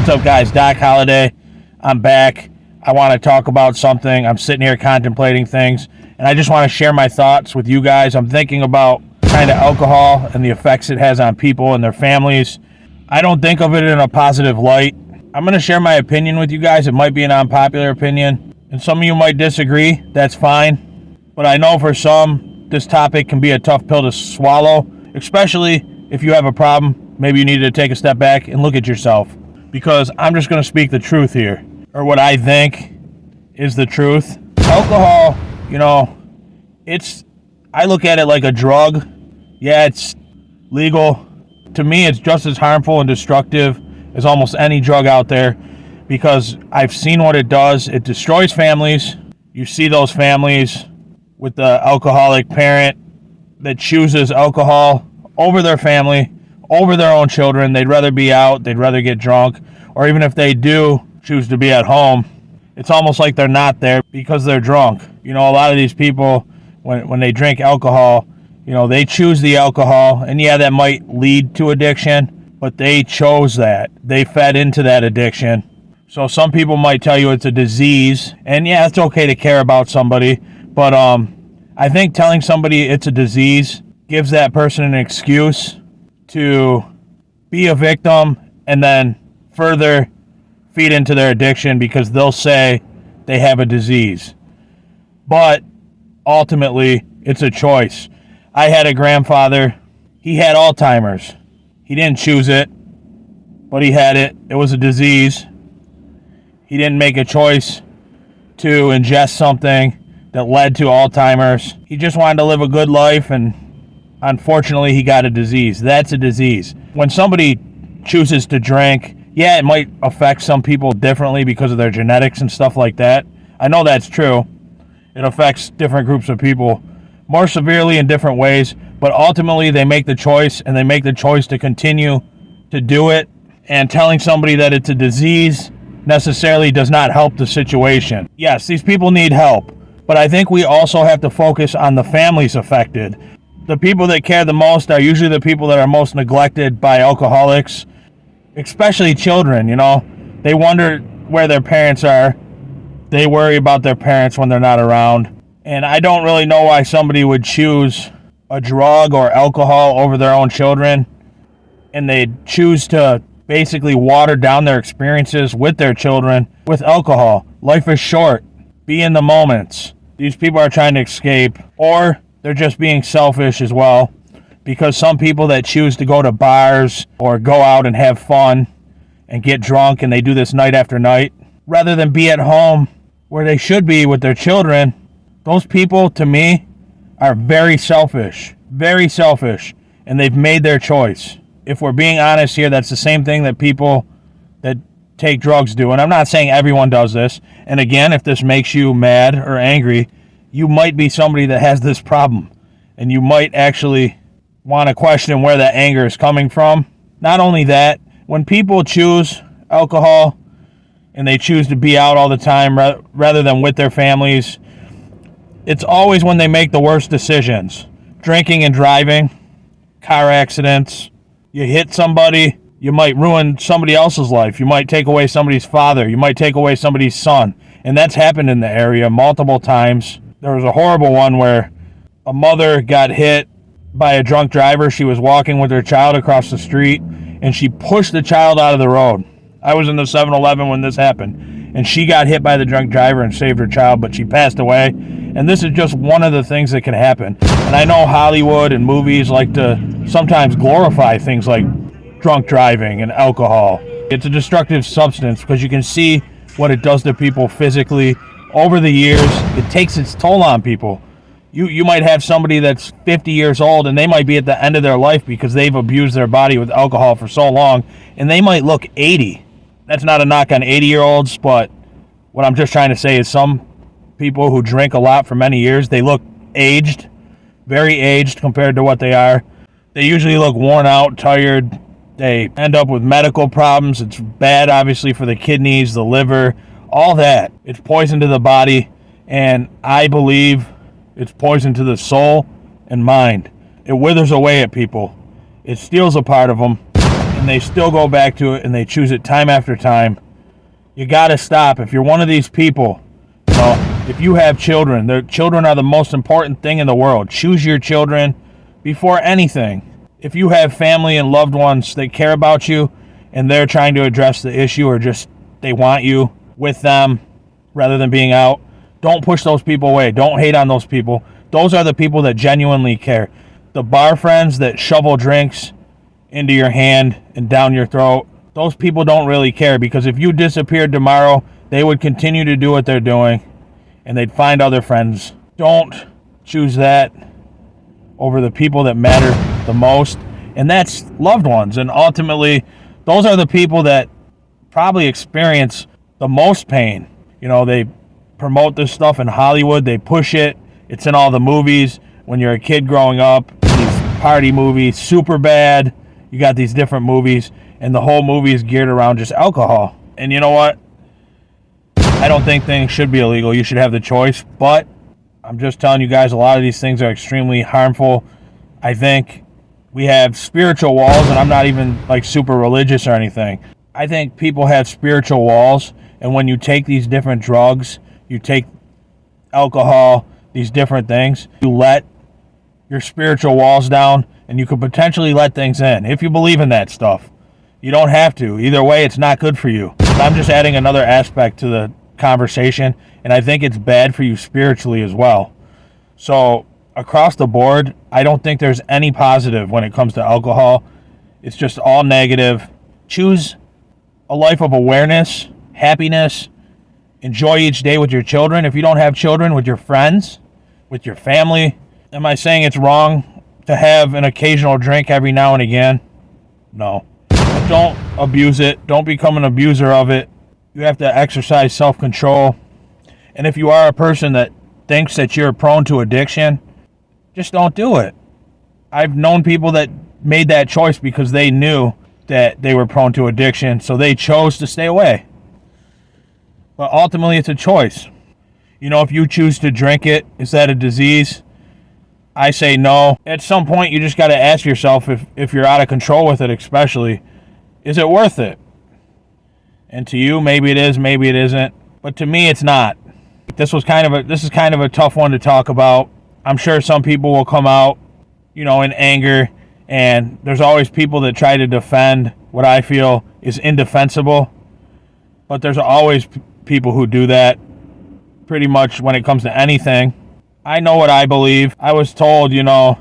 What's up, guys? DocHoliday. I'm back. I want to talk about something. I'm sitting here contemplating things, and I just want to share my thoughts with you guys. I'm thinking about kind of alcohol and the effects it has on people and their families. I don't think of it in a positive light. I'm going to share my opinion with you guys. It might be an unpopular opinion, and some of you might disagree. That's fine. But I know for some, this topic can be a tough pill to swallow, especially if you have a problem. Maybe you need to take a step back and look at yourself, because I'm just going to speak the truth here, or what I think is the truth. Alcohol, I look at it like a drug. Yeah, it's legal. To me, it's just as harmful and destructive as almost any drug out there, because I've seen what it does. It destroys families. You see those families with the alcoholic parent that chooses alcohol over their family, over their own children. They'd rather be out, they'd rather get drunk, or even if they do choose to be at home, it's almost like they're not there because they're drunk. A lot of these people, when they drink alcohol, they choose the alcohol, and yeah, that might lead to addiction, but they chose that. They fed into that addiction. So some people might tell you it's a disease, and yeah, it's okay to care about somebody, but I think telling somebody it's a disease gives that person an excuse to be a victim and then further feed into their addiction, because they'll say they have a disease. But ultimately, it's a choice. I had a grandfather. He had Alzheimer's. He didn't choose it, but he had it. It was a disease. He didn't make a choice to ingest something that led to Alzheimer's. He just wanted to live a good life, and unfortunately, he got a disease. That's a disease. When somebody chooses to drink, yeah, it might affect some people differently because of their genetics and stuff like that. I know that's true. It affects different groups of people more severely in different ways, but ultimately they make the choice, and they make the choice to continue to do it. And telling somebody that it's a disease necessarily does not help the situation. Yes, these people need help, but I think we also have to focus on the families affected. The people that care the most are usually the people that are most neglected by alcoholics, especially children. They wonder where their parents are. They worry about their parents when they're not around. And I don't really know why somebody would choose a drug or alcohol over their own children, and they choose to basically water down their experiences with their children with alcohol. Life is short. Be in the moments. These people are trying to escape, or they're just being selfish as well, because some people that choose to go to bars or go out and have fun and get drunk, and they do this night after night, rather than be at home where they should be with their children, those people, to me, are very selfish, and they've made their choice. If we're being honest here, that's the same thing that people that take drugs do, and I'm not saying everyone does this, and again, if this makes you mad or angry, you might be somebody that has this problem, and you might actually want to question where that anger is coming from. Not only that, when people choose alcohol and they choose to be out all the time rather than with their families, it's always when they make the worst decisions. Drinking and driving, car accidents, you hit somebody, you might ruin somebody else's life. You might take away somebody's father. You might take away somebody's son. And that's happened in the area multiple times. There was a horrible one where a mother got hit by a drunk driver. She was walking with her child across the street, and she pushed the child out of the road. I was in the 7-Eleven when this happened, and she got hit by the drunk driver and saved her child, but she passed away. And this is just one of the things that can happen. And I know Hollywood and movies like to sometimes glorify things like drunk driving and alcohol. It's a destructive substance because you can see what it does to people physically. Over the years, it takes its toll on people. You might have somebody that's 50 years old, and they might be at the end of their life because they've abused their body with alcohol for so long, and they might look 80. That's not a knock on 80-year-olds, but what I'm just trying to say is some people who drink a lot for many years, they look aged, very aged compared to what they are. They usually look worn out, tired. They end up with medical problems. It's bad, obviously, for the kidneys, the liver, all that. It's poison to the body, and I believe it's poison to the soul and mind. It withers away at people. It steals a part of them, and and they still go back to it and they choose it time after time. You got to stop. If you're one of these people, if you have children, their children are the most important thing in the world. Choose your children before anything. If you have family and loved ones that care about you and they're trying to address the issue, or just they want you with them rather than being out, don't push those people away. Don't hate on those people. Those are the people that genuinely care. The bar friends that shovel drinks into your hand and down your throat, those people don't really care, because if you disappeared tomorrow, they would continue to do what they're doing and they'd find other friends. Don't choose that over the people that matter the most, and that's loved ones. And ultimately, those are the people that probably experience the most pain. They promote this stuff in Hollywood. They push it. It's in all the movies. When you're a kid growing up, these party movies, Superbad, you got these different movies, and the whole movie is geared around just alcohol. And you know what? I don't think things should be illegal. You should have the choice. But I'm just telling you guys, a lot of these things are extremely harmful. I think we have spiritual walls, and I'm not even like super religious or anything. I think people have spiritual walls, and when you take these different drugs, you take alcohol, these different things, you let your spiritual walls down, and you could potentially let things in if you believe in that stuff. You don't have to. Either way, it's not good for you. I'm just adding another aspect to the conversation, and I think it's bad for you spiritually as well. So across the board, I don't think there's any positive when it comes to alcohol. It's just all negative. Choose a life of awareness, happiness. Enjoy each day with your children. If you don't have children, with your friends, with your family. Am I saying it's wrong to have an occasional drink every now and again? No. But don't abuse it. Don't become an abuser of it. You have to exercise self-control. And if you are a person that thinks that you're prone to addiction, just don't do it. I've known people that made that choice because they knew that they were prone to addiction, so they chose to stay away. But ultimately, it's a choice. If you choose to drink it, is that a disease? I say no. At some point, you just got to ask yourself, if you're out of control with it especially, is it worth it? And to you, maybe it is, maybe it isn't. But to me, it's not. This is kind of a tough one to talk about. I'm sure some people will come out, in anger, and there's always people that try to defend what I feel is indefensible. But there's always people who do that pretty much when it comes to anything. I know what I believe. I was told, to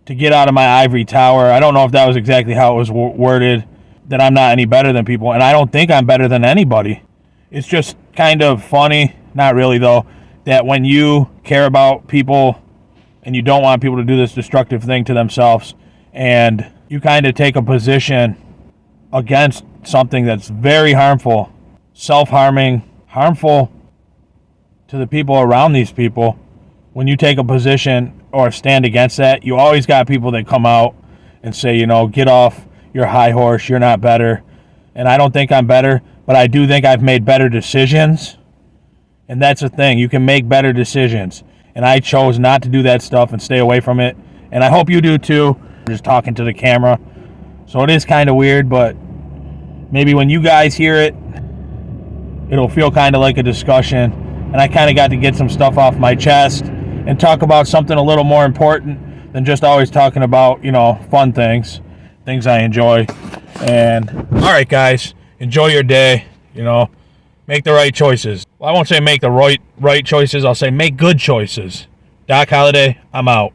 get out of my ivory tower. I don't know if that was exactly how it was worded, that I'm not any better than people, and I don't think I'm better than anybody. It's just kind of funny, not really though, that when you care about people and you don't want people to do this destructive thing to themselves, and you kind of take a position against something that's very harmful, self-harming, harmful to the people around these people, when you take a position or stand against that, you always got people that come out and say, get off your high horse, you're not better. And I don't think I'm better, but I do think I've made better decisions. And that's the thing, you can make better decisions. And I chose not to do that stuff and stay away from it. And I hope you do too. I'm just talking to the camera. So it is kind of weird, but maybe when you guys hear it, it'll feel kind of like a discussion. And I kind of got to get some stuff off my chest and talk about something a little more important than just always talking about, fun things I enjoy. And all right, guys, enjoy your day. Make the right choices. Well, I won't say make the right choices. I'll say make good choices. DocHoliday, I'm out.